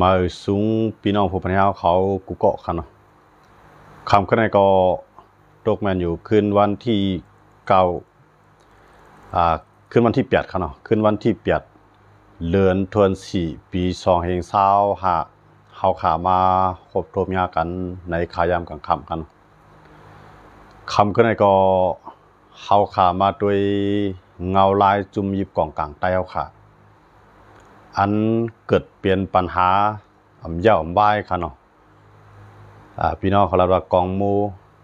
มาสูงพี่น้องผู้พันธุ์เขากุเกาะกันเนาะคำขึ้นในก็ตกแมนอยู่คืนวันที่เก้าคืนวันที่8ครับเนาะคืนวันที่8เดือนธันวาคมปี2025เขาขามาครบรวมญากันในขายามกลางค่ำกันคำขึ้นในก็เขาขามาด้วยเงาลายจุ่มยิบกล่องกลางใต้เขาขาอันเกิดเปลี่ยนปัญหาเย่าบ่ายค่ะเนาะพี่น้องเขาเรียกว่ากองมู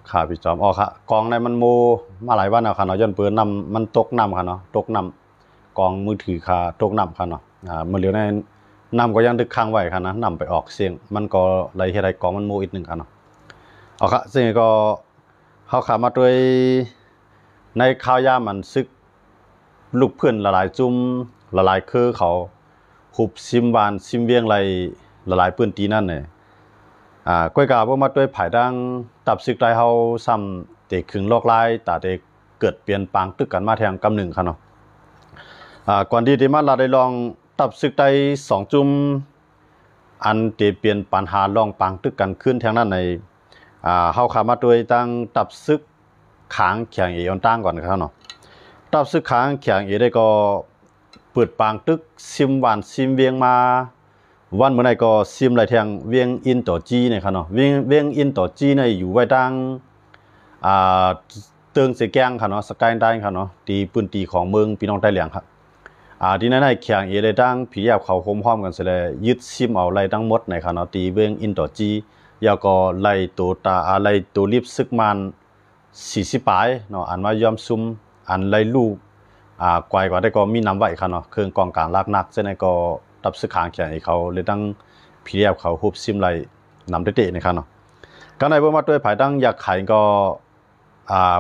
ขาพี่จอมค่ะกองในมันมูมาหลายวันแล้วค่ะเนาะย้อนเปื้อนน้ำมันตกน้ำค่ะเนาะตกน้ำกองมือถือค่ะตกน้ำค่ะเนาะเมื่อเร็วในน้ำก็ยังดึกค้างไว้ค่ะนะน้ำไปออกเสียงมันก็เลยเฮ็ดให้กองมันมูอีกหนึ่งค่ะเนาะค่ะซึ่งก็เขาขามาด้วยในข่าวยามันซึกลูกเพื่อนละลายจุ่มละลายคือเขาหุบซิมบานซิมเวียงไรละลายปืนตีนั่นเนี่ยก้อยกาพวกมาด้วยผายดังตับซึกได้เขาซ้ำเตะขึงโลกลายแต่เตะเกิดเปลี่ยนปางตึกกันมาแทงกำหนึ่งค่ะเนาะก่อนที่ที่มาเราได้ลองตับซึกได้2 จุ่มอันเตะเปลี่ยนปัญหาลองปางตึกกันขึ้นแทงนั้นในเขาขามาด้วยตั้งตับซึกขางแข็งเอออนตั้งก่อนครับเนาะตับซึกขางแข็งเอได้ก็เปิดปางตึกซิมหวานซิมเวียงมาวันเมื่อไหร่ก็ซิมไหลแทงเวียงอินต่อจีเนี่ยครับเนาะเวียงอินต่อจีเนี่ยอยู่ไว้ตั้งเตืองเสแกงครับเนาะสกายได้ครับเนาะตีปืนตีของเมืองพี่น้องใต้เหลียงครับที่นั่นแข็งเอเลยตั้งผีแยบเขาพร้อมกันเสร็จเลยยึดซิมเอาไหลตั้งหมดในครับเนาะตีเวียงอินต่อจียาวก็ไหลตัวตาไหลตัวรีบซึกมัน40 ปลายเนาะอันว่ายอมซุ่มอันไหลลูกกว่าได้ก็มีน้ำไหวครับเนาะเครื่องกองกลางลากนักเส้นในก็ตับซึกขางแข็งเขาเลยตั้งพีเรียบเขาฮุบซิมไหลนำเตะนะครับเนาะก็ในเมื่อมาด้วยผายตั้งอยากไขก็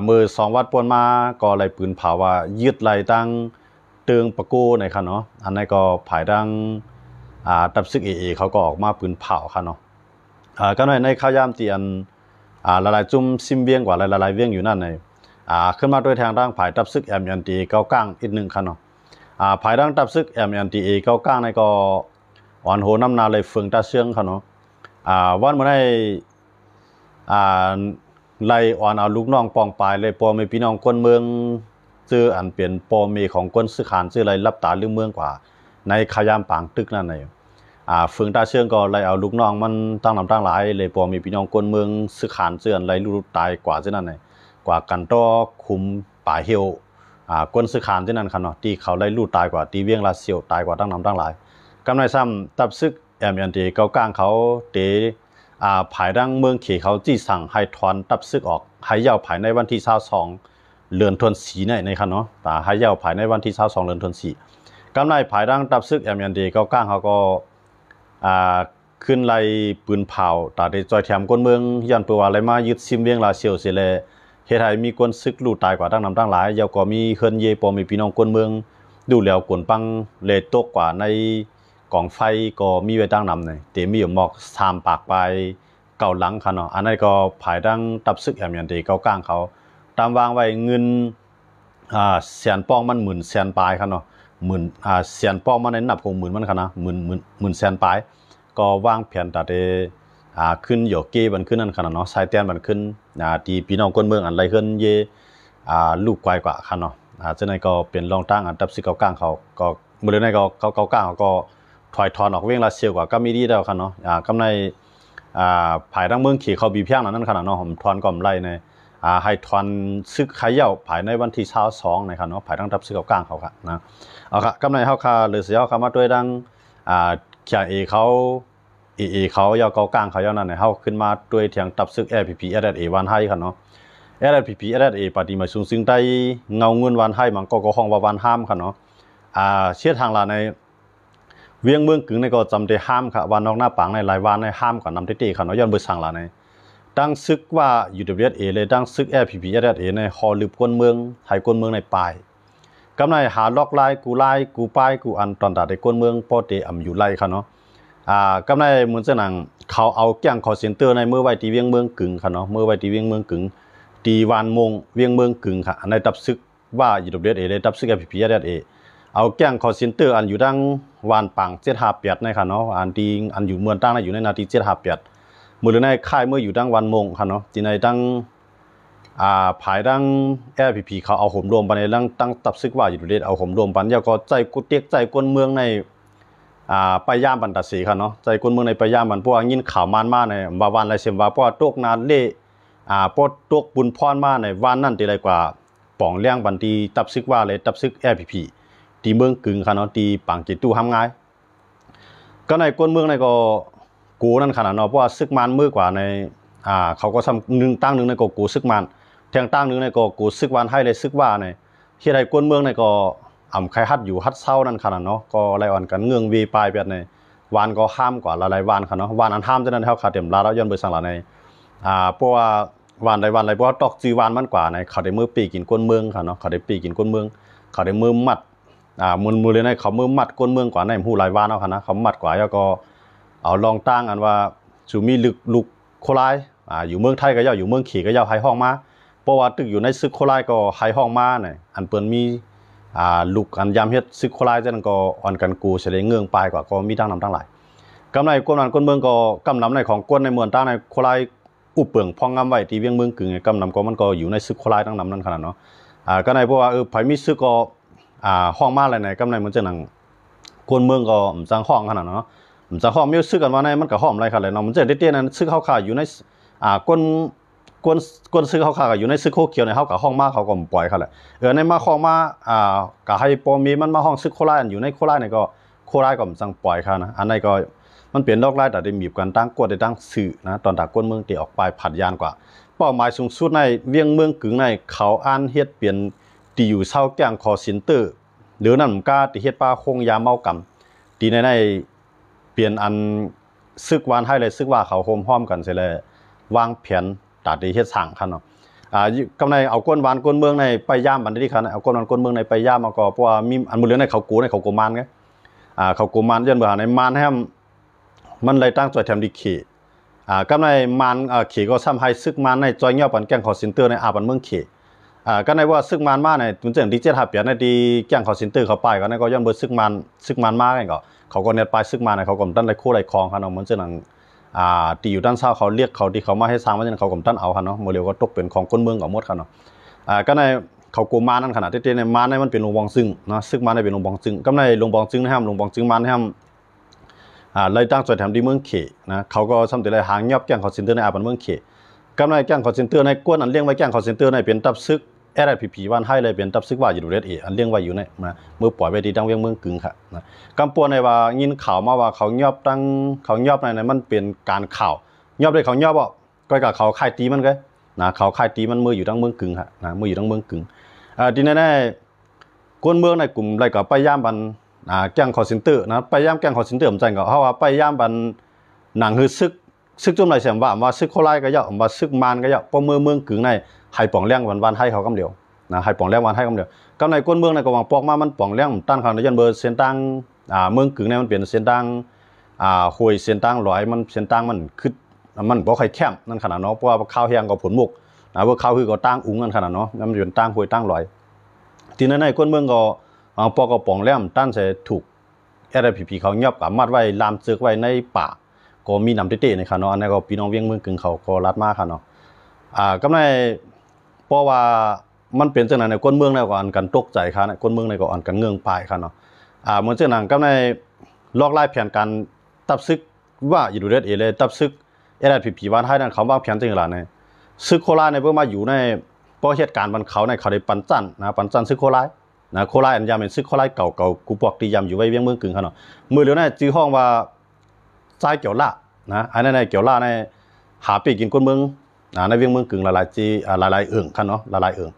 มือ2 วัดปนมาก็ไหลปืนเผาว่ายึดไหลตั้งเตืองปะโก้ในครับเนาะอันนั้นก็ผายตั้งตับซึกเขาก็ออกมาปืนเผาครับเนาะก็ในข้าวยามเตียนละลายจุ่มซิมเวียงกว่าละลายเวียงอยู่นั่นในขึ้นมาด้วยทางด้านผายตับซึกMNT เก้าก้างอีกหนึ่งครับเนาะภายดังตับซึกMNTA เก้าก้างในก็อ่อนโหน้ำนาเลยเฟืองตาเชื่องเขาเนาะวันเมื่อได้ไล่อ่อนเอาลูกน้องปองปลายเลยปอมีพี่น้องคนเมืองชื่ออันเปลี่ยนปอมีของคนซื้อขานชื่ออะไรรับตาลืมเมืองกว่าในขยามปางตึกนั่นเองเฟืองตาเชื่องก็ไล่เอาลูกน้องมันตั้งลำตั้งหลายเลยปอมีพี่น้องคนเมืองซื้อขานชื่ออันไรลูกตายกว่าเช่นนั้นเลยกว่ากันต่อคุมป่าเหี่ยวก้นซึกขานที่นั่นครับเนาะที่เขาไล่ลู่ตายกว่าตีเวียงลาเซียวตายกว่าตั้งนำตั้งหลายกำไรซ้ำตับซึกMNT เก้าก้างเขาเตะภายดังเมืองเขเขาจี้สั่งให้ถอนตับซึกออกให้ยาวภายในวันที่22เดือนธันวาคมในครับเนาะแต่ให้ยาวภายในวันที่22เดือนธันวาคมกำไรภายดังตับซึกMNT เก้าก้างเขาก็ขึ้นไล่ปืนเผาแต่ได้จอยแถมก้นเมืองยันเปว่าอะไรมายึดซิมเวียงลาเซียวเสียเลยเฮ็ดให้มีคนซึกลู่ตายกว่าตั้งนำตั้งหลายยาวก็มีเฮิรนเยปอมีพี่น้องคนเมืองดูแล้วกวนปังเลตกกว่าในกองไฟก็มีไว้ตั้งนำเนี่ยเตมีอยู่หมอก3 ปากไปเก่าหลังค่ะเนาะอันนั้นก็ภายดังตับซึกMNT เก้าก้างเขาตามวางไว้เงินแสนป้องมัน10,000 ปลายค่ะเนาะแสนป้องมันในนับคง10,000มันค่ะนะ10,000แสนปลายก็วางแผนตัดเดขึ้นหยอกเก้บันขึ้นนั่นขนาดเนาะสายเตียนบันขึ้นที่พี่น้องคนเมืองอันไรขึ้นเยลูกไกวกว่าคันเนาะเจ้าในก็เป็นรองตั้งอันดับ10 เก้าก้างเขาก็บริเวณในก็เก้าก้างเขาก็ถอยทอนออกเวียงลาเซียวกว่าก็มีดีแล้วคันเนาะกำในภายดังเมืองขี่เขาบีเพียงนั่นขนาดเนาะผมทอนก่อมไล่ในให้ทอนซึกขายเย่าภายในวันที่22ในคันเนาะภายดังดับ10 เก้าก้างเขาค่ะนะเอาค่ะกำในเขาค่ะหรือเสียเขามาด้วยดังเขียงเขาเขายาวเก้าก้างเขายาวนั่นเนี่ยเขาขึ้นมาด้วยเทียงตับซึกLPP SSA วันให้ครับเนาะ SSPP SSA ปฏิมาสูงซึ่งได้เงาเงินวันให้มันก็ห้องว่าวันห้ามครับเนาะเชื่อทางลาในเวียงเมืองกึ่งในก็จำได้ห้ามครับวันนอกหน้าปังในหลายวันในห้ามกับนำเตะครับเนาะย้อนเบอร์สั่งลาในตั้งซึกว่า UWSA เลยตั้งซึกLPP SSA ในฮอลืบก้นเมืองไทยก้นเมืองในปลายกำในหาล็อกไล่กูป้ายกูอันตอนตัดในก้นเมืองปอเตอยู่ไล่ครับเนาะกำในเหมือนเสนังเขาเอาแก้งคอเซ็นเตอร์ในเมื่อไว้ที่เวียงเมืองกึ่งค่ะเนาะเมื่อไว้ที่เวียงเมืองกึ่งตีวานมงเวียงเมืองกึ่งค่ะในตับซึกว่า UWSA เลยตับซึกLPP SSA เอาแก้งคอเซ็นเตอร์อันอยู่ดังวานปัง758ในค่ะเนาะอันที่อันอยู่เมืองตั้งอยู่ในนาที758มือในค่ายเมื่ออยู่ดังวันมงค่ะเนาะที่ในดังภายดังLPPเขาเอาห่มรวมไปในตั้งตับซึกว่าอยู่เด็ดเอาห่มรวมปันยาก็ใจกุเตียกใจกวนเมืองในไปย่ามบันตัดสีค่ะเนาะใจกวนเมืองในไปย่ามบันพวกยินข่าวมันมาในบาวันไรเซมว่าพวกตกนานเล่พวกตกบุญพรมาในวันนั่นตีไรกว่าป่องเลี้ยงบันทีตับซึกว่าเลยตับซึกLPPตีเมืองกึ่งค่ะเนาะตีปังจิตตู้ทำง่ายก็ในกวนเมืองในก็กูนั่นขนาดเนาะเพราะว่าซึกมันมือกว่าในเขาก็ทำหนึ่งตั้งหนึ่งในก็กูซึกมันแทงตั้งหนึ่งในก็กูซึกวันให้เลยซึกว่าในที่ใดกวนเมืองในก็ใครฮัดอยู่ฮัดเศร้านั่นขนาดเนาะก็ไรอ่อนกันเงื่องวีปลายแบบในวานก็ห้ามกว่าหลายวันค่ะเนาะวานอันห้ามจะนั้นเท่าขาเต็มลาแล้วย้อนไปสั่งหลาในเพราะว่าวานใดวันไรเพราะว่าตอกจีวานมันกว่าในเขาได้มือปีกินกวนเมืองค่ะเนาะเขาได้ปีกินกวนเมืองเขาได้มือมัดมือเลยในเขามือมัดก้นเมืองกว่าในหูหลายวานเอาค่ะนะเขามัดกว่าแล้วก็เอาลองตั้งอันว่าสูมีลุกโคไลอยู่เมืองไทยก็ย่าอยู่เมืองขี่ก็ย่าไฮห้องมาเพราะว่าตึกอยู่ในซึกโคไลก็ไฮห้องมาเนี่ยอันเปิ้นมีลุกอันยามเฮ็ดซึกโคไลจังก็อ่อนกันกูเสด็จเงืองปลายกว่าก็มีทั้งนำทั้งหลายกำไรก้นนั้นก้นเมืองก็กำนำในของก้นในเมืองตั้งในโคไลอุเปิงพองงำไว้ที่เวียงเมืองกึ่งกำนำก็มันก็อยู่ในซึกโคไลทั้งนำนั่นขนาดเนาะก็ในเพราะว่าไผมีซึกก็ห้องมาอะไรไหนกำไรมันจะนั่งคนเมืองก็จังห้องขนาดเนาะจังห้องมีซื้อกันว่าในมันก็ห้องอะไรขนาดเนาะมันจะเตี้ยๆนั้นซื้อข้าวขาอยู่ในก้นซื้อข้าวขาอยู่ในซื้อโคเขียวในเขากับห้องมาเขาก็ปล่อยเขาแหละในมาห้องมากับให้ปอมีมันมาห้องซื้อโคราชอยู่ในโคราชเนี่ยก็โคราชก็จังปล่อยเขานะอันนี้ก็มันเปลี่ยนดอกไล่แต่ได้มีกันตั้งกวดได้ตั้งสื่อนะตอนตากก้นเมืองตีออกไปผัดยานกว่าเป้าหมายสูงสุดในเวียงเมืองกึ่งในเขาอ่านเฮ็ดเปลี่ยนตีอยู่เศร้าแก้งคอสินเตอร์หรือนั่นก็ตีเฮ็ดปลาคงยาเมากำตีในเปลี่ยนอันซึกวานให้เลยซึกว่าเขาโฮมห้อมกันเสร็จเลยวางแผนตัดตีเฮ็ดสั่งคันเนาะกำในเอาก้นวานก้นเมืองในไปย่ามบันที่คันเอาก้นวานก้นเมืองในไปย่ามมาก็เพราะว่ามีอันมือเลี้ยงในเขากูมานไงเขากูมานยันเบื่อในมานให้มันเลยตั้งใจทำดีขี่กำในมานขี่ก็ซ้ำให้ซึกมานในจอยเงี้ยปันแกงคอสินเตอร์ในบันเมืองขี่ก็ในว่าซึกมันมาในตุนเจิงดิจิทัลเปลี่ยนในดีแกงเขาสินเตอร์เขาไปก็ในก็ย้อนเบอร์ซึกมันมาไงก็เขาก็เน็ตไปซึกมันในเขาก็ตั้นไรคู่ไรคลองครับเนาะเหมือนเจ้าหนังตีอยู่ด้านเศร้าเขาเรียกเขาที่เขามาให้สร้างว่าเขาก็ตั้นเอาครับเนาะโมเดลก็ตกเป็นของคนเมืองกับมดครับเนาะก็ในเขากูมานั่นขนาดที่ในมาในมันเป็นลงบองซึ่งเนาะซึกมันในเป็นลงบองซึ่งก็ในลงบองซึ่งนะครับลงบองซึ่งมันนะครับเลยตั้งใจทำดีเมืองเขนะเขาก็ทำแต่ไรหางยอบแกงเขาสินเตอร์ในบันเมืองเขก็ในแกงเขาสินเตอร์ในก้นอันเลี้ยงไว้แกงเขาสินเตอร์ในเป็นตับซึกLPP วันให้เลยเป็นตับซึกว่าอยู่เรดอันเลี้ยงไว้อยู่ในนะเมื่อปล่อยไปที่ดังเวียงเมืองกึ่งค่ะนะกำปวนในว่ายินข่าวมาว่าเขายอบในมันเป็นการข่าวยอบเลยเขายอบก็กับเขาค่ายตีมันก็นะเขาค่ายตีมันมืออยู่ดังเมืองกึ่งค่ะนะมืออยู่ดังเมืองกึ่งทีนี้ก้นเมืองในกลุ่มอะไรก็ไปย่ามบันแกงคอสินเตอร์นะไปย่ามแกงคอสินเตอร์ผมใจก็เพราะว่าไปย่ามบันหนังคือซึกจุ่มไรเสียงว่าซึกโคไลก็เยอะว่าซึกมันก็เยอะเพราะเมืองกึ่งในให้ป่องเลี้ยงวันให้เขากำเดียวนะให้ป่องเลี้ยงวันให้กำเดียวก็ในก้นเมืองในกวางปอกมามันป่องเลี้ยงตั้งขนาดยันเบอร์เส้นตั้งเมืองกึ่งในมันเปลี่ยนเส้นตั้งห่วยเส้นตั้งลอยมันเส้นตั้งมันคือมันบ่ค่อยแคบนั่นขนาดเนาะเพราะว่าข้าวแห้งกับผลมุกนะว่าข้าวคือก็ตั้งอุ้งนั่นขนาดเนาะมันเป็นตั้งห่วยตั้งลอยทีนั้นในก้นเมืองก็ปอกกับป่องเลี้ยงตั้งใส่ถูกLPPเขาเงียบกับมัดไว้ลามเสือกไว้ในป่าก็มีน้ำเตะๆในขนาดเนาะอันนี้ก็พี่น้องเวียงเมืองกึ่งเขาก็รัดมากค่ะเนาะก็ในเพราะว่ามันเป็นจังนั้นในก้นเมืองในก็อันกันตกใจค่ะในก้นเมืองในก็อันกันเงืองปลายค่ะเนาะเหมือนจังนั้นก็ในลอกไล่แผนการตับซึกว่าอยู่เรดเลยตับซึกLPP วันให้นั่นเขาวางแผนจังหวะในซึกโคราชในเพื่อมาอยู่ในเพราะเหตุการณ์มันเขาในเขาได้ปันจันนะปันจันซึกโคราชนะโคราชอันยามเป็นซึกโคราชเก่ากูปอกตียำอยู่ไว้เวียงเมืองกึ่งค่ะเนาะมือเดียวในจื้อห้องว่าใจเกี่ยวล่านะอันนั้นในเกี่ยวล่าในหาปีกินก้นเมืองในเวียงเมืองกึ่งหลายจีหลายเอิ่งค่ะเนาะหลายเอิ่ง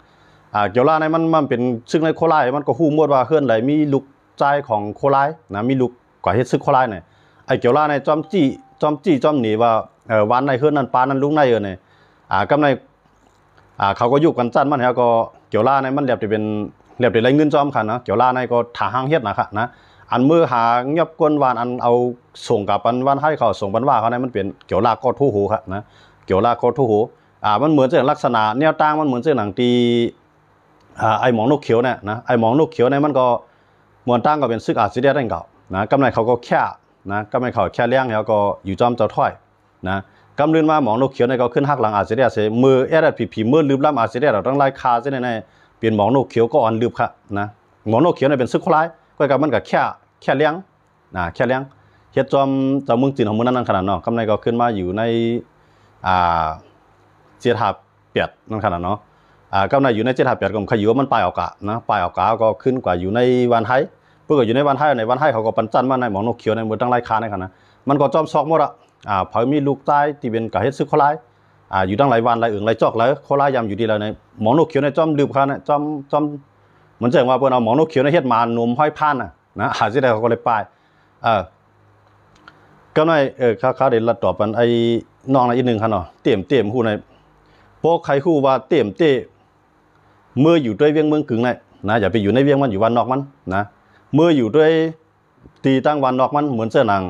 เกี่ยวล่าในมันเป็นซึ่งในโคราชมันก็ฮู้หมดว่าเฮือนไหลมีลูกใจของโคราชนะมีลูกกว่าเฮ็ดซึกโคราชเนี่ยไอ้เกี่ยวล่าในจอมจี้หนีว่าวันในเฮือนนั้นปานั้นลุงในเนี่ยกำในเขาก็อยู่กันจันมันแล้วก็เกี่ยวล่าในมันเรียบได้ไรเงินจอมค่ะนะเกี่ยวล่าในก็ถาห้างเฮ็ดนะคะนะอันมือหาเงียบก้นวานอันเอาส่งกับปันวันให้เขาส่งปันว่าเขาในมันเป็นเกี่ยวล่าก็ทู่หูครับนะเกี่ยวล่าก็ทู่หูมันเหมือนจะลักษณะแนวตั้งมันเหมือนจะหนังตีไอหมองนกเขียวเนี่ยนะไอหมองนกเขียวเนี่ยมันก็ มวนตั้งก็เป็นซึกอาซิเดียนั่นเก่านะกำไรเขาก็แค่นะกำไรเขาแค่เลี้ยงแล้วก็อยู่จอมเจ้าถ้อยนะกำลืนมาหมองนกเขียวในก็ขึ้นหักหลังอาซิเดียเสมือพีมือลืมล้ำอาซิเดียเราต้องไล่คาเส้นในเปลี่ยนหมองนกเขียวก็อ่อนลืบค่ะนะหมองนกเขียวในเป็นซึกโคไลก็กับมันก็แค่เลี้ยงนะแค่เลี้ยงเฮ็ดจอมเจ้าเมืองจีนของมือนั้นขนาดเนาะกำไรก็ขึ้นมาอยู่ในเจียถาเปียดนั่นขนาดเนาะกำไรอยู่ในเจียถาเปียดก็ขอยู่ว่ามันปลายออกกะนะปลายออกกะก็ขึ้นกว่าอยู่ในวันไห้เพื่ออยู่ในวันไห้เขาก็ปันจันมาในหมองนกเขียวในมือตั้งไล่คาในขนาดมันก็จอมซอกหมดอะพอมีลูกใต้ที่เป็นกะเฮ็ดซึกโคไลอยู่ตั้งหลายวันหลายหลายจอกแล้วโคไลยำอยู่ดีแล้วในหมองนกเขียวในจอมลืบค่ะนะจอมเหมือนจะว่าเพิ่นเอาหมองนกเขียวในเฮ็ดมาหนุ่มห้อยพานนะหาสิได้เขาก็เลยป้ายก็หน่อยเขาได้รัดต่อปันไอ้น้องอีกนึงค่ะเนาะเต็มฮู้ในพวกใครฮู้ว่าเต็มเมื่ออยู่ด้วยเวียงเมืองกึ่งนะอย่าไปอยู่ในเวียงมันอยู่วันนอกมันนะเมื่ออยู่ด้วยตีตั้งวันนอกมันเหมือนเจ้าหนัง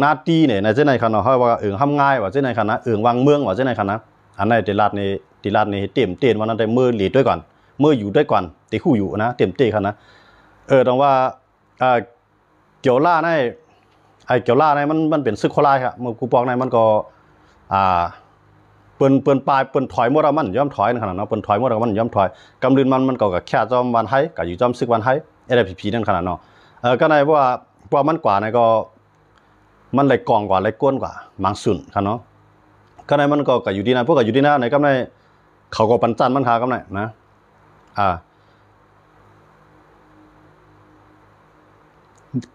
หน้าตีเนี่ยในเจ้าในค่ะเนาะเขาว่าทำง่ายว่าเจ้าในค่ะนะวางเมืองว่าเจ้าในค่ะนะอันในตีลาดนี่เต็มวันนั้นได้มือหลีดด้วยก่อนเมื่ออยู่ด้วยก่อนตีคู่อยู่นะเต็มค่ะนะต้องว่าเกี่ยวล่าในเกี่ยวล่าในมันเป็นซึกโคไลครับเมื่อกูบอกในมันก็เปิ้นปลายเปิ้นถอยมดมันย่อมถอยขนาดเนาะเปิ้นถอยมดมันย่อมถอยกำลืนมันก็แค่จอมวันไห้ก็อยู่จอมซึกวันไห้LPP นั่นขนาดเนาะก็ในว่ามันกว่าในก็มันไหลกองกว่าไหลก้นกว่ามังสุนครับเนาะก็ในมันก็อยู่ดีนะพวกก็อยู่ดีนะในก็ในเขาก็ปันจันมันคาก็ในนะ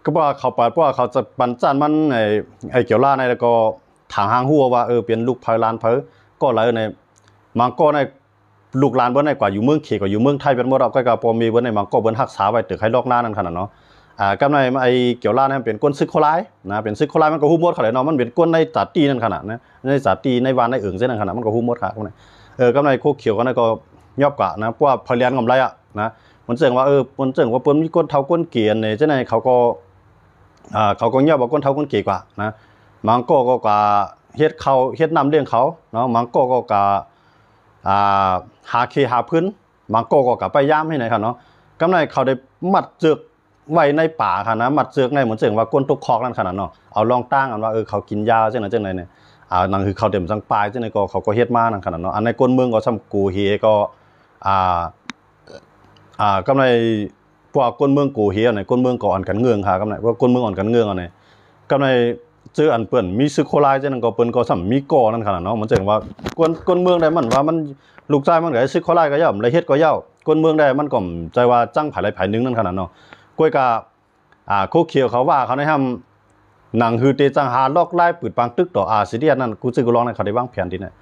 ก็ว่าเขาปาดว่าเขาจะปันจันมันไอ้เกี่ยวล่าในแล้วก็ถางหางหัวว่าเป็นลูกพายลานเพอก็เลยในมังก็ในลูกลานเบิ้ลในกว่าอยู่เมืองเขกว่าอยู่เมืองไทยเป็นหมดเราก็พอมีเบิ้ลในมังก็เบิ้ลหักษาไว้ตึกให้ลอกหน้านั่นขนาดเนาะกำในไอ้เกี่ยวล่าเนี่ยเป็นก้นซึกโคไลนะเป็นซึกโคไลมันก็หูมดเขาเลยเนาะมันเป็นก้นในจัดตีนั่นขนาดนะในจัดตีในวานในเส้นนั่นขนาดมันก็หูมดค่ะกำในกำในโคเขียวก็ในก็ยอบกะนะเพราะว่าพเลียนกำไรนะมันเจ๋งว่ามันเจ๋งว่าเปิ้นมีก้นเท่าก้นเกียนเนี่ยเจ้าในเขาก็เงียบว่าก้นเท่าก้นเกียกว่านะมังก็กว่าเฮ็ดนำเลี้ยงเขาเนาะมังก็กว่าหาเคหาพื้นมังก็กว่าไปย่ามให้ไหนครับเนาะกำไรเขาได้มัดเจือกไว้ในป่าค่ะนะมัดเจือกในเหมือนเจ๋งว่าก้นตกคอกนั่นขนาดเนาะเอาลองตั้งกันว่าเขากินยาเจ้าไหนเนี่ยนั่นคือเขาเต็มสังปลายเจ้าไหนก็เขาก็เฮ็ดมานั่นขนาดเนาะอันในก้นเมืองก็ซ้ำกูเฮก็กำไรพวกก้นเมืองกูเฮียในก้นเมืองก่อนกันเงืองค่ะกำไรว่าก้นเมืองอ่อนกันเงืองอะไรกำไรเจออันเปิ้นมีซึกโคไลจังนั้นก็เปิ้นก็ซ้ำมีก่อนั่นขนาดเนาะมันเจ๋งว่าก้นเมืองได้มันว่ามันลูกชายมันก็ซึกโคไลก็ย่อมเลยเฮ็ดก็ย่าก้นเมืองได้มันก็ใจว่าจังไผหลายไผนึงนั่นขนาดเนาะกล้วยกะโคเขียวเขาว่าเขาได้ทำหนังฮือเตจังหาลอกไล่ปืดปังตึกต่อซิเดียนั่นกูซื้อกูลองในเขาได้วางแผนดีนะ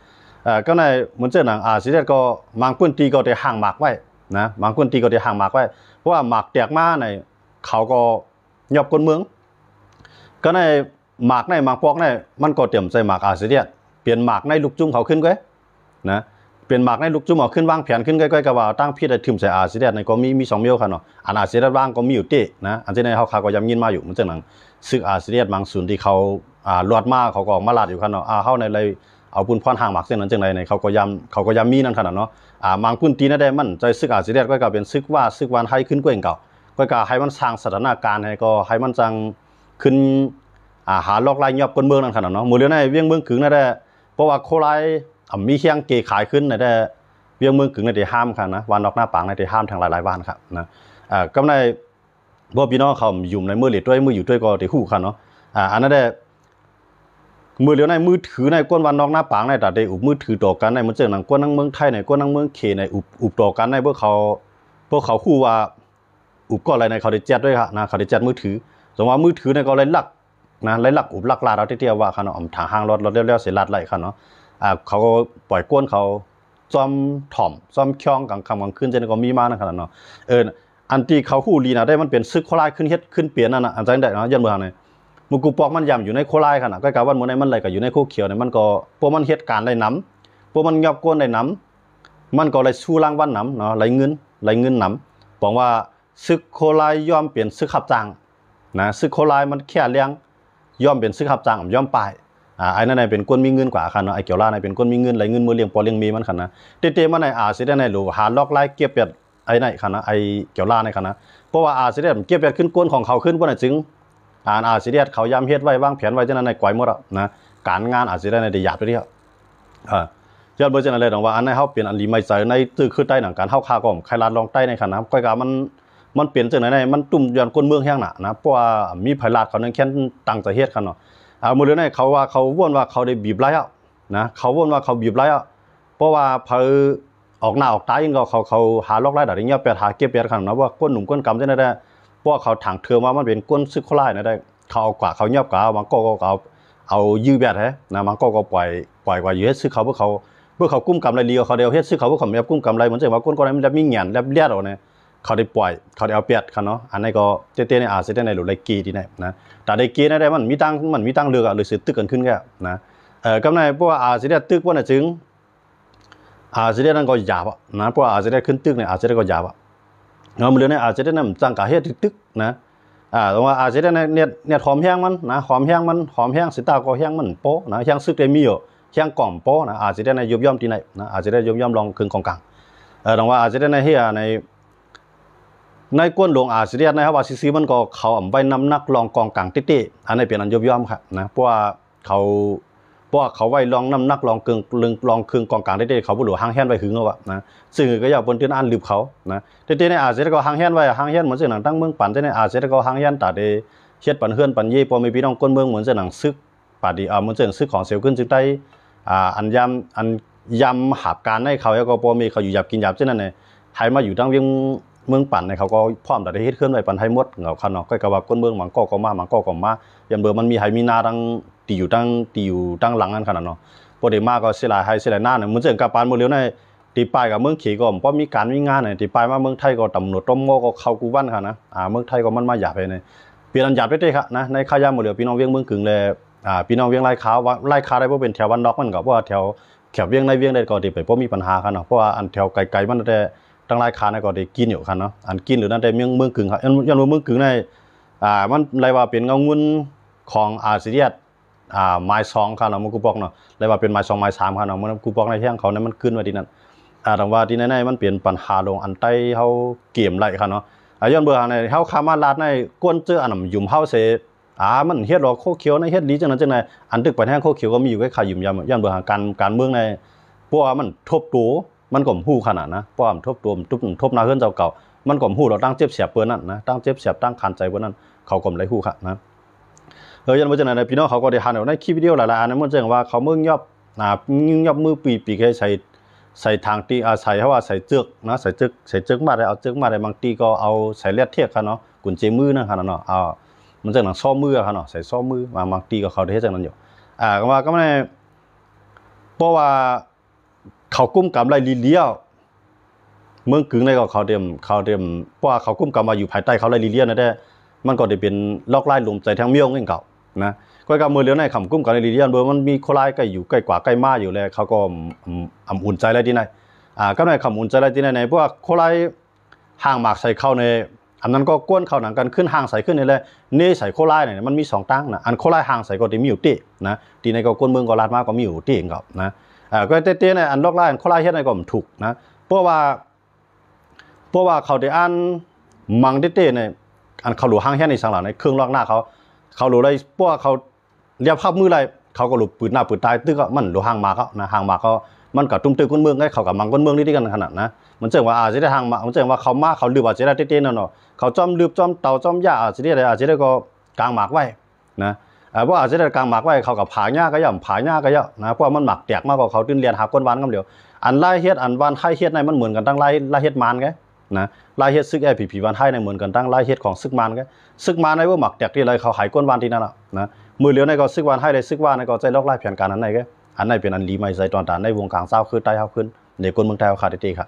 ก็ในเหมือนเจอหนังซิเดียก็มังปื้นตีก็ได้ห่างหมากไว้นะบางคนตีก็ได้ห่างหมากไว้เพราะว่าหมากแตกมาในเขาก็ยอบคนเมืองก็ในหมากในหมากปอกในมันก็เตรียมใส่หมากซิเดียเปลี่ยนหมากในลูกจุ่มเขาขึ้นไว้นะเปลี่ยนหมากในลูกจุ่มเอาขึ้นวางแผนขึ้นใกล้ๆกับว่าตั้งพี่ได้ทิมใส่ซิเดียในก็มี2เมลค่ะเนาะอันซิเดียว่างก็มีอยู่ตินะอันที่ในเขาก็ยำยินมาอยู่มันจังหนังซึกซิเดียบางส่วนที่เขาลวดมาเขาก็มาลาดอยู่ค่ะเนาะเฮาในเลยเอาปุ่นพรห่างหมากเส้นนั้นจังได๋ในเขาก็ยำมีนั่นขนาดเนาะบางพื้นที่นั่นได้มันใจซึกซิเดียก็เป็นซึกวันให้ขึ้นกว่าเก่าก็ให้มันสร้างสถานการณ์ให้ก็ให้มันจังขึ้นหาลอกลายยอบคนเมืองนั่นขนาดเนาะหมู่เรื่องในเวียงเมืองขึงนั่นได้เพราะว่าโคไลมีเคียงเกขายขึ้นในได้เวียงเมืองขึงในได้ห้ามค่ะนะวันนอกหน้าปางในได้ห้ามทางหลายๆวันครับนะก็ในบ่พี่น้องเขาอยู่ในมือเหลียดด้วยมืออยู่ด้วยก็ได้ฮู้ค่ะเนาะอันนั้นได้มือเลี้ยวในมือถือในก้นวันนอกหน้าปางในแต่ได้อุบมือถือต่อกันในมันเจอหนังก้นนั่งเมืองไทยในก้นนั่งเมืองเคในอุบต่อกันในพวกเขาคู่ว่าอุบก็อะไรในเขาได้แจดด้วยค่ะนะเขาได้แจดมือถือสมมติว่ามือถือในก็เลยหลักนะเลยหลักอุบหลักลาเราเที่ยวว่าค่ะเนาะทางห้างรถเลี้ยวเสียลัดไหลค่ะเนาะเขาก็ปล่อยก้นเขาจอมถ่อมจอมคล้องกลางค่ำกลางคืนเจนก็มีมานะครับเนาะอันที่เขาคู่ลีนะได้มันเป็นซึกโคไลขึ้นเฮ็ดขึ้นเปลี่ยนนั่นน่ะอันใจได้เนาะยันเมืองเนี่ยมุกูปอกมันย่ำอยู่ในโคไลขนาดก็กะว่ามื้อในมันไหลก็อยู่ในโคเขียวเนี่ยมันก็พวกมันเฮ็ดการได้น้ำพวกมันยอบก้นได้น้ำมันก็เลยสู้รางวัลน้ำเนาะไหลเงินน้ำบอกว่าซึกโคไลย่อมเปลี่ยนซึกขับจังนะซึกโคไลมันแค่เลี้ยงย่อมเป็นซึกขับจังย่อมปลายไอ้นั่นเป็นคนมีเงินกว่าคันเนาะไอ้เกี่ยวล่าเป็นคนมีเงินไหลเงินมือเลี้ยงปอเลี้ยงมีมันคันนะเตๆมันในสิได้ในหลูหาลอกไล่เก็บเป็ด ไอ้ไหนคันนะไอ้เกี่ยวล่าในคันนะเพราะว่าอาเซียนเก็บแบบขึ้นก้นของเขาขึ้นบ่ได้จึงอาเซียนเขาย้ำเฮ็ดไว้วางแผนไว้จังนั้นในก่อยหมดนะการงานอาเซียนในได้หยาบไปเดียวยอดเบอร์จังนั้นเลยว่าอันไหนเฮาเปลี่ยนอันลีไม่ใส่ในตื้อขึ้นใต้หนังการเฮาคาก็ใครลาดลองใต้ในคันนะก้อยกามันเปลี่ยนจังไหนมันตุ่มย้อนก้นเมืองแห้งน่ะนะเพราะว่ามีไผลาดเขานั่นแค่ตั้งใจเฮ็ดคันเนาะมื้อนี้เขาว่าเขาว่นว่าเขาได้บีบไล่อ่ะนะเขาว่นว่าเขาบีบไล่อ่ะเพราะว่าเผอออกหน้าออกตายังเขาหาล็อกไล่ได้เงี้ยหาเก็บเปียคันนะว่าก้นหนุ่มก้นกำจังได้เพราะเขาถังเถื่อมามันเป็นก้นซึกเขาไล่นะได้เขาเอากว่าเขาเงียบกว่ามันก็เอายื้อแบบนะมันก็ปล่อยกว่าอยู่เฮ็ดซึกเขาเพื่อเขากุ้มกำไรเลียวเขาเดียวเฮ็ดซึกเขาเพื่อเขาแบบกุ้มกำไรเหมือนจะว่าก้นมันแบบมีเงียนแบบเลียดออกเนี่ยเขาได้ปล่อยเขาได้เอาเปียดคันเนาะอันนี้ก็เต้ๆในอาเซียนในหลุดไรกีที่ไหนนะแต่ได้กีได้มันมีตั้งเลือกหรือสืบตึกกันขึ้นแค่นะกำไรเพราะว่าอาเซียนตึกว่าน่ะจึงอาเซียนนั่นก็หยาบนะเพราะอาเซียนขึ้นตึกเนี่ยอาเซียนก็หยาบมันเรื่องในอาเซียนนั่นจังกะเฮ็ดตึกนะตรงว่าอาเซียนเนี่ยหอมแห้งมันนะหอมแห้งสิตาก็แห้งมันโปนะแห้งซึกได้มีอยู่แห้งกล่อมโปนะอาเซียนในยุบย่อมที่ไหนนะอาเซียนยุบย่อมลองครึ่งกองกลางตรงว่าอาเซียนในเฮียในก้นหลวงอาเซียนนะครับว่าซีมันก็เขาอ่ำใบน้ำหนักลองกองกลางเต้ๆอันนี้เป็นอันยุบย่อมครับนะเพราะว่าเขาไว้ลองน้ำหนักลองครึ่งกองกลางเต้ๆเขาบ่หลวงหางแฮนไว้หึงเอาว่านะซึ่งก็อย่าบนตื้นอันลืบเขานะเต้ๆในอาเซียนก็หางแฮนไว้หางแฮนเหมือนเสหนังตั้งเมืองปั่นในอาเซียนก็หางแฮนตาเดเฮ็ดปั่นเฮือนปั่นเย่พอมีพี่น้องก้นเมืองเหมือนเสหนังซึกปาดีเหมือนเสหนังซึกของเสียวขึ้นจึงได้อันยำหาบการให้เขาแล้วก็พอมีเขาอยู่หยับกินหยับเช่นนั้นเนี่ยให้มาอยู่ตั้งเมืองปั่นในเขาก็พร้อมแต่ได้เฮ็ดเคลื่อนไหวปั่นให้หมดเหงาคันเนาะก็ว่าก้นเมืองมันก็มายันเบอร์มันมีให้มีนาตั้งตีอยู่ตั้งหลังนั้นขนาดเนาะพอได้มาก็เสียหลายให้เสียหลายหน้าเนี่ยเหมือนเช่นกับปานมื้อเร็วในตีปลายกับเมืองขี่ก็บ่มีการมีงานเนี่ยตีปลายมาเมืองไทยก็ตำรวจต้มโง่ก็เข้ากูวันค่ะนะเมืองไทยก็มันมาหยาบไปในเปลี่ยนอันหยาบไปเด้ครับนะในขายามมื้อเร็วพี่น้องเวียงเมืองกึ่งแลพี่น้องเวียงไร่ขาวว่าไร่ขาวได้บ่เป็นแถววันนอกมันก็เพราะว่าแถวเวียงในเวียงได้ก็ได้ไปบ่มีปัญหาค่ะเนาะเพราะว่าอันแถวไกลๆมันได้ตั้งรายคาในก็ได้กินอยู่คันเนาะอันกินหรือนั่นได้เมืองกึ่งครับยันเมืองกึ่งในมันไรว่าเป็นเงาเงินของอาเซียนไม้2คันเนาะมันกูบอกเนาะไรว่าเป็นไม้2ไม้3คันเนาะมันกูบอกในแท่งเขานั้นมันขึ้นว่าที่นั่นแต่ว่าที่ในมันเปลี่ยนปัญหาลงอันใต้เฮาเกมไรคันเนาะย้อนเบื่อในเฮาคามาลาดในก้นเจออันน่ะยุ่มเฮาเสมันเฮ็ดหรอกโคเขียวในเฮ็ดดีจังนั้นจังได๋อันตึกไปแท่งโคเขียวก็มีอยู่ไว้ขายยุ่มยามย้อนเบื่อการเมืองในเพราะว่ามันทบตัวมันก็ฮู้ขนาดนะเพราะว่าทบตัวทบหน้าเฮือนเจ้าเก่ามันก็ฮู้เราตั้งเจ็บเสียบเปิ้นนั่นนะตั้งเจ็บเสียบตั้งคันใจเปิ้นนั่นเขาก็ได้ฮู้ค่ะนะยันว่าจังนั้นพี่น้องเขาก็ได้หันเอาในคลิปวิดีโอหลายๆอันนั้นมันจังว่าเขาเมืองยอบมือปีให้ใส่ทางตีใส่เฮาว่าใส่จึกนะใส่จึกมาได้เอาจึกมาได้บางทีก็เอาใส่เลียดเทียกค่ะเนาะกุญแจมือนั่นค่ะเนาะมันจังหนังซ้อมมือค่ะเนาะใส่ซ้อมมือบางทีก็เขาได้เฮ็ดจังนั้นอยู่ก็ไม่เพราะว่าเขากุ้มกำไรลีเลียวเมืองกึ่งในก็เขาเตรียมเพราะว่าเขากุ้มกำมาอยู่ภายใต้เขาไรลีเลียวนั่นได้มันก็ได้เป็นลอกไล่รวมใจทั้งเมียงเองเก่านะก็กับมือเลี้ยวในคำกุ้มกับลีเลียนเบอร์มันมีโคไลใกล้อยู่ใกล้กว่าใกล้มาอยู่แล้วเขาก็อุ่นใจอะไรที่ไหนก็ในคำอุ่นใจอะไรที่ไหนเพราะว่าโคไลห่างหมากใส่เข้าในอันนั้นก็ก้นเข้าหนังกันขึ้นห่างใส่ขึ้นนี่แหละนี่ใส่โคไลเนี่ยมันมี2ตั้งนะอันโคไลห่างใส่ก็ได้มีอยู่ตินะที่ในก็ก้นเมืองก็ลาดมาก็มีอยู่ติเองก็นะก็เต้ๆในอันลอกไล่อันโคไลเฮ็ดในก็ถูกนะเพราะว่าเขาได้อันมังเต้ๆในอันเขาหลูห้างแค่ในสังหลังในเครื่องลอกหน้าเขาหลูได้เพราะว่าเขาเรียบภาพมือไรเขาก็หลุดปืนหน้าปืนตายตึกก็มันหลูห่างมาเขานะห่างมาเขามันกับตุ้มตึกก้นเมืองให้เขากับมังก้นเมืองนี่ด้วยกันขนาดนะมันเจ๋งว่าจะได้ห่างมามันเจ๋งว่าเขามาเขาลืบอาจจะได้เต้ๆนั่นเนาะเขาจอมลืบจอมเต่าจอมหญ้าอาจจะได้ก็กลางหมากไว้นะเพราะอาจจะได้กลางหมากไว้เขากับผาหญ้าก็ย่ำผาหญ้าก็ย่ำนะเพราะมันหมักแตกมากกว่าเขาตื่นเรียนหาก้นวานกันเดียวอันไล่เฮ็ดอันวานไข่เฮ็ดในมันเหมือนกันตั้งไล่เฮ็ดมานไงนะไล่เฮ็ดซึกผีวานไข่ในเหมือนกันตั้งไล่เฮ็ดของซึกมานไงซึกมานในว่าหมักแตกที่ไรเขาหายก้นวานที่นั่นนะมือเลี้ยวในก็ซึกวานให้เลยซึกวานในก็ใจลอกไล่แผนการนั้นในแกอันไหนเป็นอันลีไม่ใจตอนตาในวงกลางเศร้าคือใต้เฮาขึ้นในก้นเมืองไทยเขาขาดตีค่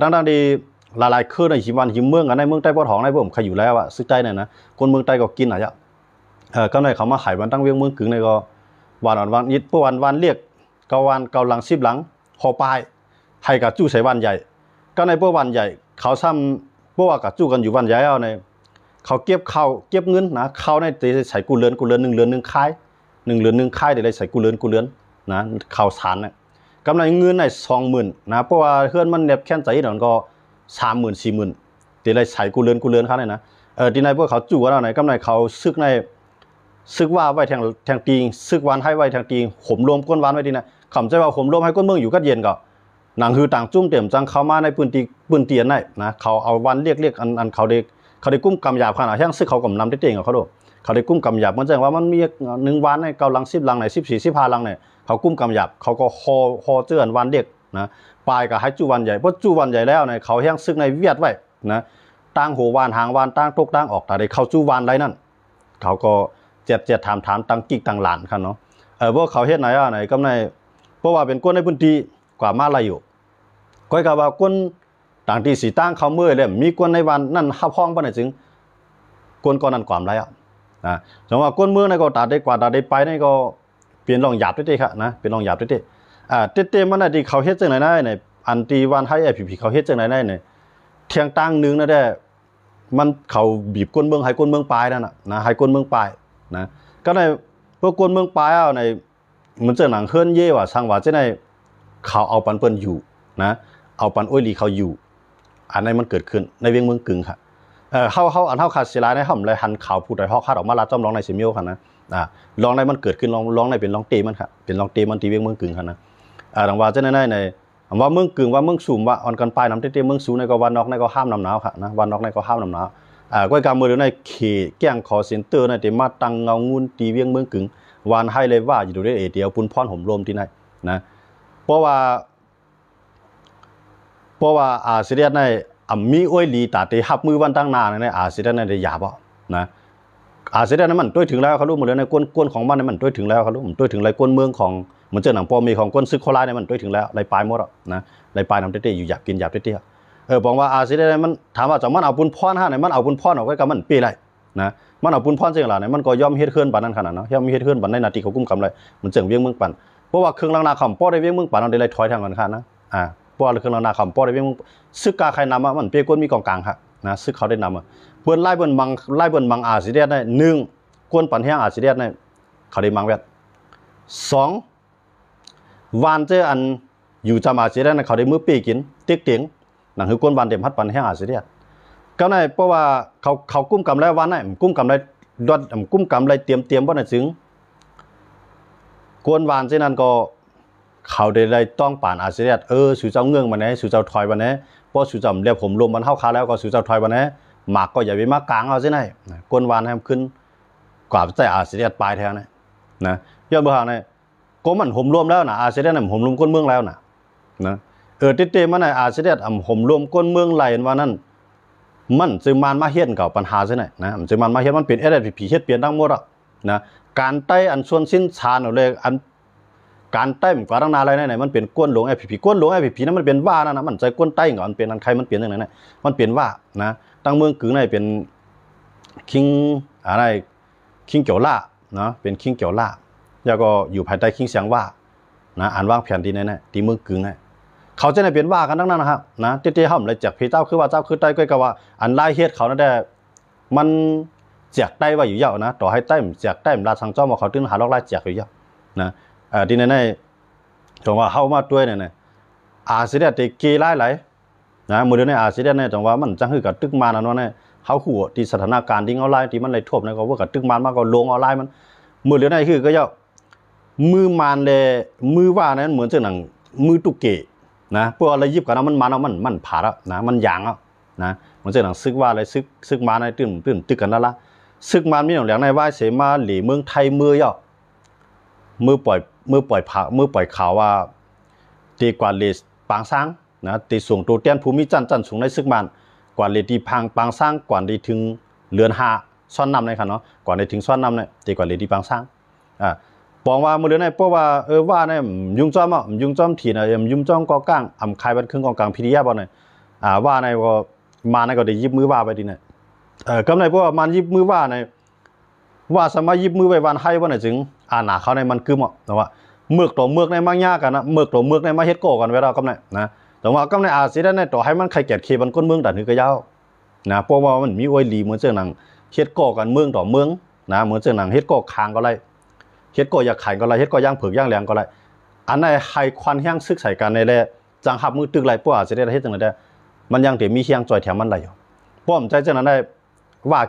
ะดังดีหลายๆคือในหิมวันหิมเมืองกันในเมืองใต้บ่ท้องในผมใครอยู่แล้วซึกใต้เนี่ยนะคนเมืองใต้ก็กินอ่ะก็ในเขามาขายวันตั้งเวียงเมืองกึ่งในก็วันยิดปวันเรียกเกาวันเกาหลัง10หลังคอปลายให้กับจู้ใส่วันใหญ่ก็ในวันใหญ่เขาซ้ำเพราะว่ากับจู้กันอยู่วันใหญ่เอาในเขาเก็บเงินนะเขาในตีใส่กูเรือน1 เรือน 1ค่าย1 เรือน 1ค่ายได้ใส่กูเรือนนะข่าวสารนะกำไรเงินใน20,000นะเพราะว่าเฮือนมันเน็บแค้นใจนั่นก็ 30,000 40,000ตีไรใส่กูเลือนเขาเนี่ยนะที่ไหนพวกเขาจู่ว่าไหนกำไรเขาซึกในซึกว่าไว้แทงตีซึกวันให้ไว้แทงตีห่มรวมก้นวันไว้ที่ไหนคำใจว่าห่มรวมให้ก้นเมืองอยู่ก็เย็นก็หนังคือต่างจุ้มเต็มจังเขามาในปืนเตียนได้นะเขาเอาวันเรียกอันเขาได้กุ้มกำหยาบขนาดแห้งซึกเขากำนำได้เต่งกับเขาดูเขาได้กุ้มกำหยาบมันแสดงว่ามันมี1วันใน9 ลัง 10 ลังใน14 15 ลังเนี่ยเขากุ้มกำหยาบเขาก็ฮอเจือนวันเรียกนะปลายกับให้จูวันใหญ่เพราะจูวันใหญ่แล้วเนี่ยเขาแห้งซึกในเวียดไว้นะตั้งหัววานหางวานตั้งตกตั้งออกแต่ได้เข้าจูวันไรนั่นเขาก็เจ็ดถามตั้งกิ๊กตั้งหลานครับเนาะพวกเขาเฮ็ดไหนไหนก็ในเพราะว่าเป็นก้นในพื้นที่กว่ามาลายอยู่ก้อยกับว่าก้นต่างที่สีตั้งเขาเมื่อเลยมีก้นในวันนั่นห้าห้องปะเนี่ยจึงก้นก้อนนั้นความไรจังว่าก้นเมืองในก็ตัดได้กว่าตัดได้ไปในก็เปลี่ยนลองหยาบเต้ๆครับนะเป็นลองหยาบเต้เต้มันน่ะที่เขาเฮ็ดจังไหนได้เนี่ยอันตีวันให้ผีเขาเฮ็ดจังไหนได้เนี่ยเทียงตั้งนึงนะได้มันเขาบีบก้นเมืองให้ก้นเมืองปลายนั่นนะให้ก้นเมืองปลายนะก็ในพวกก้นเมืองปลายเอาในมันเจอหนังเคลื่อนเย่ว่าสังว่าจะในเขาเอาปันเปิ้นอยู่นะเอาปันอ้อยลีเขาอยู่อันนี้มันเกิดขึ้นในเวียงเมืองกึ่งค่ะเขาอันเขาขาดเสียรายในห่อมเลยหันข่าวพูดแต่ฮอกคาดออกมาลาจ้อมร้องในเซมิโอค่ะนะลองในมันเกิดขึ้นร้องในเป็นร้องเตมันค่ะเป็นร้องเตมันตีเวียงเมืองกึ่งค่ะนะดังว่าจะในว่าเมืองกึ่งว่าเมืองสูงว่าอ่อนกันไปน้ำเต้เมืองสูงในก็วันนอกในก็ห้ามน้ำหนาวค่ะนะวันนอกในก็ห้ามน้ำหนาวก้อยการเมืองในเขตแก้งคอเซ็นเตอร์ในที่มาตั้งเงางุนตีเวียงเมืองกึ่งวันให้เลยว่าอยู่ด้วยเดียวปุ่นพรห่มลมที่ไหนนะเพราะว่าเสียในมีอ้อยลีตาตีหับมือวันตั้งนานในเสียในได้หยาบอ่ะนะเสียนั้นมันด้วยถึงแล้วเขารู้หมดเลยในก้นของมันมันด้วยถึงแล้วเขารู้มันด้วยถึงไรก้นเมืองของเหมือนเจ้าหนังปอมีของก้นซึกโคราชเนี่ยมันด้วยถึงแล้วไรปลายหมดอ่ะนะไรปลายน้ำเต้อยู่หยาบกินหยาบเต้บอกว่าเสียได้มันถามว่าจะมันเอาปุนพรเนี่ยมันเอาปุนพรออกไว้กับมันปีไรนะมันเอาปุนพรจริงหรอเนี่ยมันก็ย่อมเฮ็ดเคลื่อนปันนั้นขนาดเนาะย่อมเฮ็ดเคลื่อนปันในนาทีเขากุ้มกำไรมันเจิงเวียงเมืองปันเพราะว่าเครื่องล้างนาคำป้อได้เวียงเมืองปันเอาได้ไรถอยทางกันค่ะนะป้อเครื่องล้างนาคำป้อได้เวียงซึกกาใครนำมันเปียก้นมีกองกลางค่ะนะซึกเขาได้นำเพื่อนไล่เบิ้นบังเสียได้1ก้นปันแห้งเสียได้เขาได้มังเวท2วันเจออันอยู่จำเสียได้เขาได้มือปีกินเติ๊กเตียงหนังคือก้นวันเต็มพัดปันแห้งเสียได้ก็ในเพราะว่าเขากุ้มกำไรวันไหนกุ้มกำไรดอดกุ้มกำไรเตรียมว่าไหนจึงก้นวันเช่นนั้นก็เขาได้ต้องป่านเสียได้สู่เจ้าเงื่องมันไหนสู่เจ้าถอยวันไหนเพราะสู่เจ้าเรียกผมรวมมันเข้าคาแล้วก็สู่เจ้าถอยวันไหนหมากก็อย่าไปมากลางเอาเช่นไหนก้นวันให้ขึ้นกว่าใจเสียได้ปลายแทนนะย้อนเบอร์ไหนก็มันห่มรวมแล้วนะเสียได้เนี่ยห่มรวมก้นเมืองแล้วนะเต้มันไหนเสียได้ห่มรวมก้นเมืองไหลวันนั้นมันจึงมันมาเฮ็ดกับปัญหาใช่ไหมนะมันจึงมันมาเฮ็ดมันเป็นผีเฮ็ดเปลี่ยนทั้งหมดอ่ะนะการไต้อันส่วนสิ้นชาญเอาเลยอันการไต้มันกว่าตั้งนานอะไรไหนมันเป็นก้นหลงก้นหลงนั้นมันเป็นว่านะมันใจก้นไต้ก่อนมันเป็นอันใครมันเปลี่ยนอย่างไรมันเปลี่ยนว่านะตั้งเมืองกึ่งในเป็นคิงอะไรคิงเกี่ยวล่านะเป็นคิงเกี่ยวล่าแล้วก็อยู่ภายใต้คิงเสียงว่านะอ่านว่างแผ่นดินในนั้นที่เมืองกึ่งในเขาจะได้เป็นว่ากันทั้งนั้นนะครับนะเตี้ยๆห่มเลยจากพี่เจ้าคือว่าเจ้าคือใต้ก็กับว่าอันไล่เฮ็ดเขานั่นแหละมันแจกใต้ว่าอยู่เยอะนะต่อให้ใต้แจกใต้ลาทางเจ้ามาเขาตื้นหาลอกไล่แจกอยู่เยอะนะที่ในตรงว่าเข้ามาด้วยเนี่ยเสียแต่เกล้ไหลนะมือเดียวในเสียเนี่ยตรงว่ามันจังคือกับตึกมานะเนี่ยเขาหัวที่สถานการณ์ที่เอาไล่ที่มันเลยท่วมนะก็ว่ากับตึกมันก็ลงเอาไล่มันมือเดียวในคือก็เยอะมือมันเลยมือว่านั้นเหมือนเจ้าหนังมือตุกเกนะพวกอะไรยิบกันนะมันผ่าแล้วนะมันยางอ่ะนะมันจะหนังซึกว่าอะไรซึกมาในตื่นตึกกันแล้วละซึกมามีหนังแหลงในว่าเสมาหลีเมืองไทยมือย่อมือปล่อยข่าวว่าตีกว่าเลสปางซังนะตีส่งตัวเตี้ยนภูมิจันสูงในซึกมันกว่าเลตีพังปางซังกว่าได้ถึงเรือน5ซ่อนนำในค่ะเนาะกว่าได้ถึงซ่อนนำเนี่ยตีกว่าเลตีปางซังบอกว่ามือเดือนไหนเพราะว่าว่าเนี่ยยุ่งจ้อมถี่นะยุ่งจ้อมกอกลางคายบันครึ่งกองกลางพิริยาบ่เนี่ยว่าในก็มาในก็ได้ยิบมือว่าไปดีเนี่ยก็ในเพราะว่ามันยิบมือว่าในว่าสามารถยิบมือไปวันให้ว่าเนี่ยจึงหนาเขาในมันคือเหมาะแต่ว่าเมือกต่อเมือกในมังยากันนะเมือกต่อเมือกในมาเฮ็ดโกกันเวลาก็ในนะแต่ว่าก็ในเสียได้ในต่อให้มันใครเกียดเคบันก้นเมืองแต่ถือก็ยาวนะเพราะว่ามันมีอ้อยลีเหมือนเจ้าหนังเฮ็ดโกกันเมืองต่อเมืองนะเหมือนเจ้าหนังเฮ็ดโกคางก็ไรเฮ็ดก็อยากขายก็ไรเฮ็ดก็ย่างเผือกย่างแหลงก็ไรอันไหนไฮควันย่างซึกใส่กันในแหละจังหับมือตึกไรพวกอาจจะได้เฮ็ดจังได๋ มันยังเดี๋ยวมีเชียงจ่อยแถมมันได้อยู่ป้อมใจจังนั้นได้ว่า